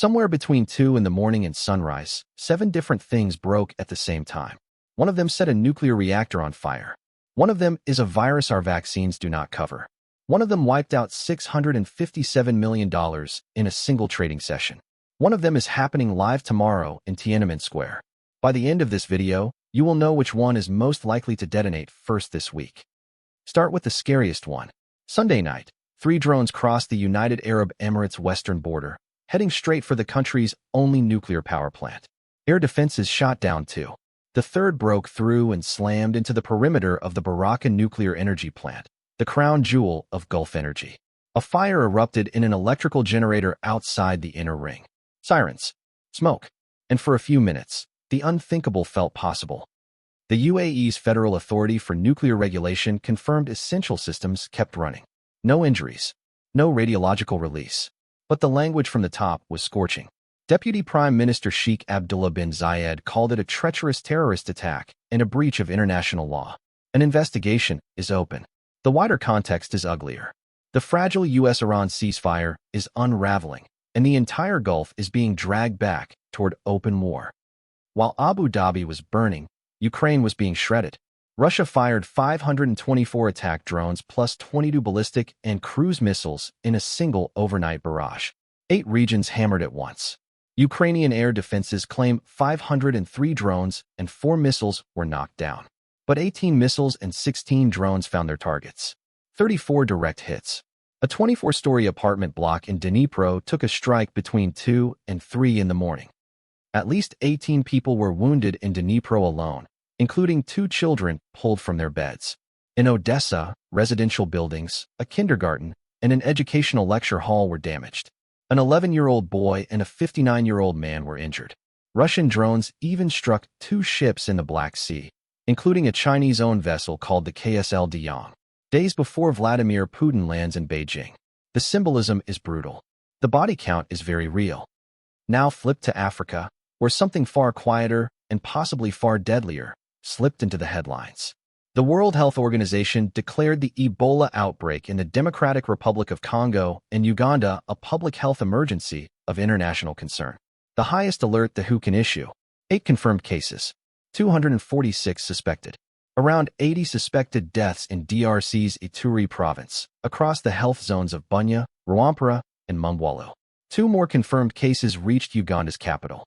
Somewhere between 2 in the morning and sunrise, 7 different things broke at the same time. One of them set a nuclear reactor on fire. One of them is a virus our vaccines do not cover. One of them wiped out $657 million in a single trading session. One of them is happening live tomorrow in Tiananmen Square. By the end of this video, you will know which one is most likely to detonate first this week. Start with the scariest one. Sunday night, 3 drones crossed the United Arab Emirates' western border, heading straight for the country's only nuclear power plant. Air defenses shot down 2. The third broke through and slammed into the perimeter of the Baraka nuclear energy plant, the crown jewel of Gulf Energy. A fire erupted in an electrical generator outside the inner ring. Sirens, smoke, and for a few minutes, the unthinkable felt possible. The UAE's Federal Authority for Nuclear Regulation confirmed essential systems kept running. No injuries, no radiological release. But the language from the top was scorching. Deputy Prime Minister Sheikh Abdullah bin Zayed called it a treacherous terrorist attack and a breach of international law. An investigation is open. The wider context is uglier. The fragile U.S.-Iran ceasefire is unraveling, and the entire Gulf is being dragged back toward open war. While Abu Dhabi was burning, Ukraine was being shredded. Russia fired 524 attack drones plus 22 ballistic and cruise missiles in a single overnight barrage. 8 regions hammered at once. Ukrainian air defenses claim 503 drones and 4 missiles were knocked down. But 18 missiles and 16 drones found their targets. 34 direct hits. A 24-story apartment block in Dnipro took a strike between 2 and 3 in the morning. At least 18 people were wounded in Dnipro alone, including 2 children pulled from their beds. In Odessa, residential buildings, a kindergarten, and an educational lecture hall were damaged. An 11-year-old boy and a 59-year-old man were injured. Russian drones even struck 2 ships in the Black Sea, including a Chinese-owned vessel called the KSL De Yang, days before Vladimir Putin lands in Beijing. The symbolism is brutal. The body count is very real. Now flip to Africa, where something far quieter and possibly far deadlier slipped into the headlines. The World Health Organization declared the Ebola outbreak in the Democratic Republic of Congo and Uganda a public health emergency of international concern. The highest alert the WHO can issue. 8 confirmed cases. 246 suspected. Around 80 suspected deaths in DRC's Ituri province, across the health zones of Bunya, Rwampara, and Mungwalu. 2 more confirmed cases reached Uganda's capital.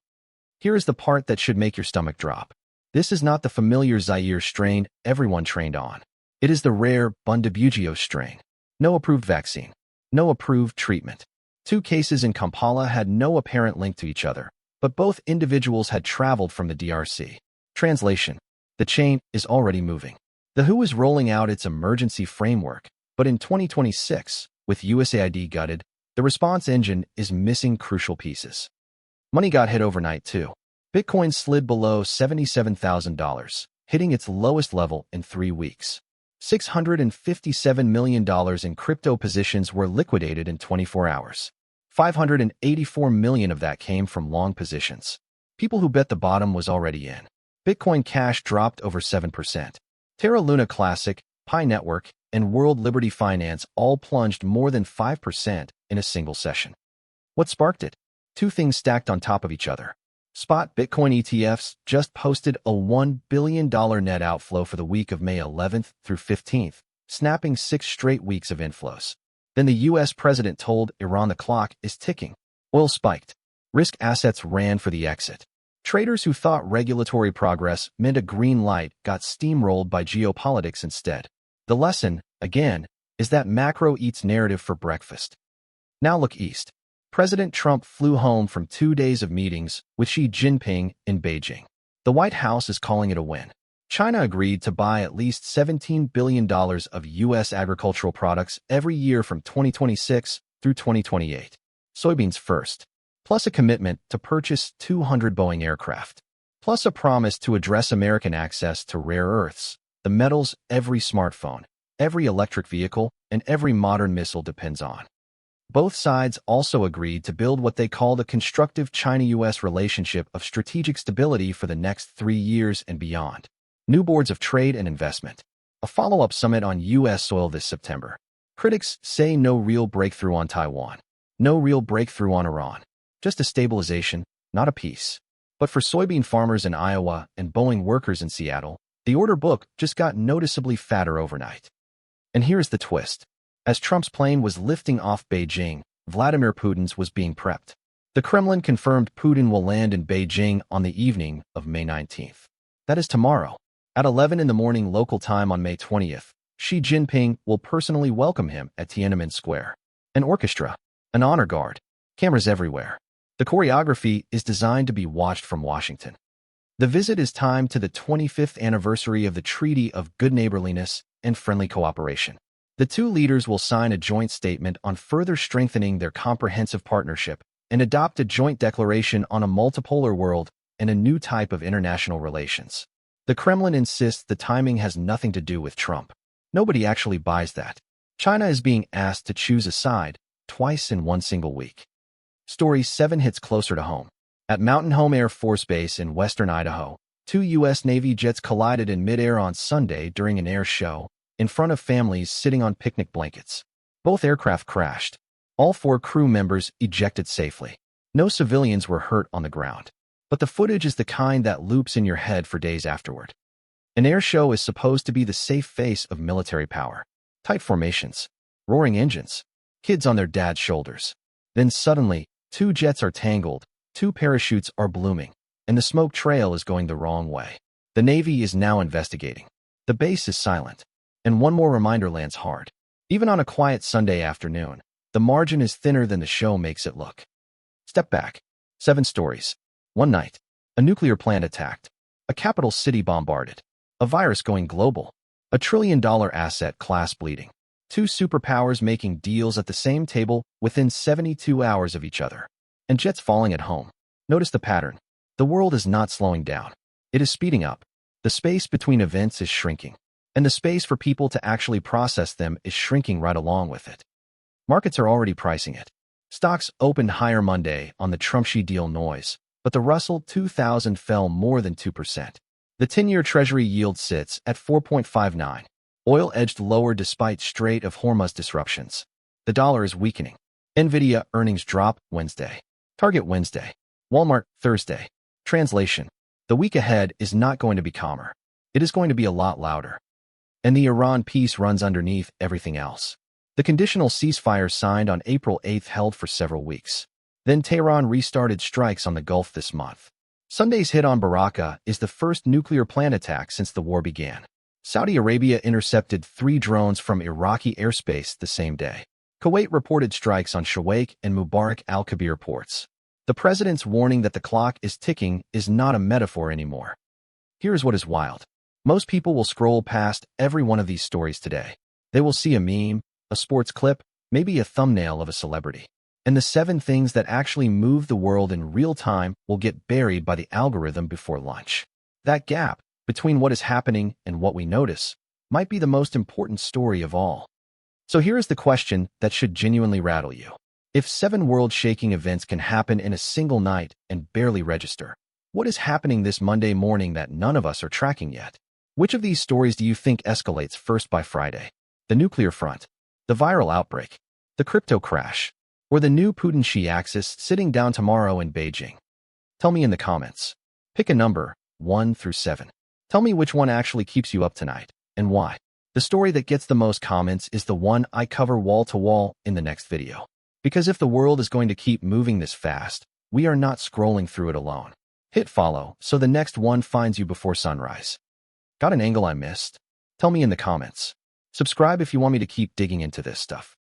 Here is the part that should make your stomach drop. This is not the familiar Zaire strain everyone trained on. It is the rare Bundibugyo strain. No approved vaccine. No approved treatment. 2 cases in Kampala had no apparent link to each other, but both individuals had traveled from the DRC. Translation: the chain is already moving. The WHO is rolling out its emergency framework, but in 2026, with USAID gutted, the response engine is missing crucial pieces. Money got hit overnight too. Bitcoin slid below $77,000, hitting its lowest level in 3 weeks. $657 million in crypto positions were liquidated in 24 hours. $584 million of that came from long positions. People who bet the bottom was already in. Bitcoin Cash dropped over 7%. Terra Luna Classic, Pi Network, and World Liberty Finance all plunged more than 5% in a single session. What sparked it? 2 things stacked on top of each other. Spot Bitcoin ETFs just posted a $1 billion net outflow for the week of May 11th through 15th, snapping 6 straight weeks of inflows. Then the U.S. president told Iran the clock is ticking. Oil spiked. Risk assets ran for the exit. Traders who thought regulatory progress meant a green light got steamrolled by geopolitics instead. The lesson, again, is that macro eats narrative for breakfast. Now look east. President Trump flew home from 2 days of meetings with Xi Jinping in Beijing. The White House is calling it a win. China agreed to buy at least $17 billion of U.S. agricultural products every year from 2026 through 2028. Soybeans first. Plus a commitment to purchase 200 Boeing aircraft. Plus a promise to address American access to rare earths, the metals every smartphone, every electric vehicle, and every modern missile depends on. Both sides also agreed to build what they called a constructive China-U.S. relationship of strategic stability for the next 3 years and beyond. New boards of trade and investment. A follow-up summit on U.S. soil this September. Critics say no real breakthrough on Taiwan. No real breakthrough on Iran. Just a stabilization, not a peace. But for soybean farmers in Iowa and Boeing workers in Seattle, the order book just got noticeably fatter overnight. And here's the twist. As Trump's plane was lifting off Beijing, Vladimir Putin's was being prepped. The Kremlin confirmed Putin will land in Beijing on the evening of May 19th. That is tomorrow. At 11 in the morning local time on May 20th, Xi Jinping will personally welcome him at Tiananmen Square. An orchestra, an honor guard, cameras everywhere. The choreography is designed to be watched from Washington. The visit is timed to the 25th anniversary of the Treaty of Good Neighborliness and Friendly Cooperation. The two leaders will sign a joint statement on further strengthening their comprehensive partnership and adopt a joint declaration on a multipolar world and a new type of international relations. The Kremlin insists the timing has nothing to do with Trump. Nobody actually buys that. China is being asked to choose a side twice in one single week. Story 7 hits closer to home. At Mountain Home Air Force Base in western Idaho, two U.S. Navy jets collided in midair on Sunday during an air show in front of families sitting on picnic blankets. Both aircraft crashed. All 4 crew members ejected safely. No civilians were hurt on the ground. But the footage is the kind that loops in your head for days afterward. An air show is supposed to be the safe face of military power. Tight formations, roaring engines, kids on their dad's shoulders. Then suddenly, 2 jets are tangled, 2 parachutes are blooming, and the smoke trail is going the wrong way. The Navy is now investigating. The base is silent. And one more reminder lands hard. Even on a quiet Sunday afternoon, the margin is thinner than the show makes it look. Step back. 7 stories. One night. A nuclear plant attacked. A capital city bombarded. A virus going global. A $1 trillion asset class bleeding. 2 superpowers making deals at the same table within 72 hours of each other. And jets falling at home. Notice the pattern. The world is not slowing down. It is speeding up. The space between events is shrinking. And the space for people to actually process them is shrinking right along with it. Markets are already pricing it. Stocks opened higher Monday on the Trump-Xi deal noise, but the Russell 2000 fell more than 2%. The 10-year Treasury yield sits at 4.59. Oil edged lower despite Strait of Hormuz disruptions. The dollar is weakening. Nvidia earnings drop Wednesday. Target Wednesday. Walmart Thursday. Translation. The week ahead is not going to be calmer. It is going to be a lot louder. And the Iran peace runs underneath everything else. The conditional ceasefire signed on April 8 held for several weeks. Then Tehran restarted strikes on the Gulf this month. Sunday's hit on Baraka is the first nuclear plant attack since the war began. Saudi Arabia intercepted 3 drones from Iraqi airspace the same day. Kuwait reported strikes on Shuwaik and Mubarak al-Kabir ports. The president's warning that the clock is ticking is not a metaphor anymore. Here's what is wild. Most people will scroll past every one of these stories today. They will see a meme, a sports clip, maybe a thumbnail of a celebrity. And the 7 things that actually move the world in real time will get buried by the algorithm before lunch. That gap between what is happening and what we notice might be the most important story of all. So here is the question that should genuinely rattle you. If 7 world-shaking events can happen in a single night and barely register, what is happening this Monday morning that none of us are tracking yet? Which of these stories do you think escalates first by Friday? The nuclear front, the viral outbreak, the crypto crash, or the new Putin-Xi axis sitting down tomorrow in Beijing? Tell me in the comments. Pick a number, 1 through 7. Tell me which one actually keeps you up tonight, and why. The story that gets the most comments is the one I cover wall to wall in the next video. Because if the world is going to keep moving this fast, we are not scrolling through it alone. Hit follow so the next one finds you before sunrise. Got an angle I missed? Tell me in the comments. Subscribe if you want me to keep digging into this stuff.